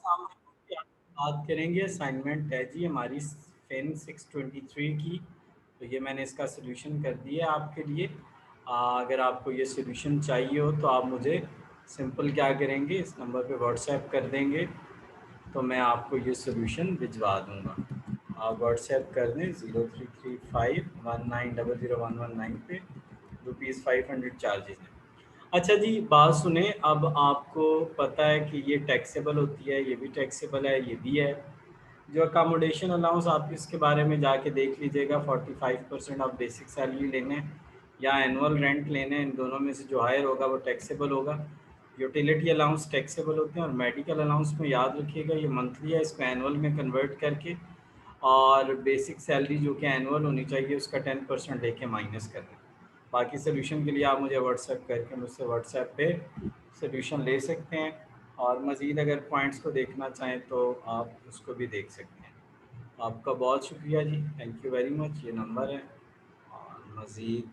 सामने बात करेंगे। असाइनमेंट है जी हमारी फिन 623 की। तो ये मैंने इसका सोल्यूशन कर दिया आपके लिए। अगर आपको ये सोल्यूशन चाहिए हो तो आप मुझे सिंपल क्या करेंगे, इस नंबर पे व्हाट्सएप कर देंगे तो मैं आपको ये सोल्यूशन भिजवा दूंगा। आप व्हाट्सएप कर दें 0335190011 पे। ₹500 चार्जेस हैं। अच्छा जी, बात सुने। अब आपको पता है कि ये टैक्सेबल होती है, ये भी टैक्सेबल है, ये भी है। जो अकामोडेशन अलाउंस, आप इसके बारे में जाके देख लीजिएगा। 45% आप बेसिक सैलरी लेने हैं या एनुअल रेंट लेने हैं, इन दोनों में से जो हायर होगा वो टैक्सेबल होगा। यूटिलिटी अलाउंस टैक्सेबल होते हैं और मेडिकल अलाउंस में याद रखिएगा ये मंथली है, इसको एनुअल में कन्वर्ट करके और बेसिक सैलरी जो कि एनुअल होनी चाहिए उसका 10% लेके माइनस कर दें। बाकी सोल्यूशन के लिए आप मुझे व्हाट्सएप करके मुझसे व्हाट्सएप पे सोल्यूशन ले सकते हैं, और मज़ीद अगर पॉइंट्स को देखना चाहें तो आप उसको भी देख सकते हैं। आपका बहुत शुक्रिया जी, थैंक यू वेरी मच। ये नंबर है और मज़ीद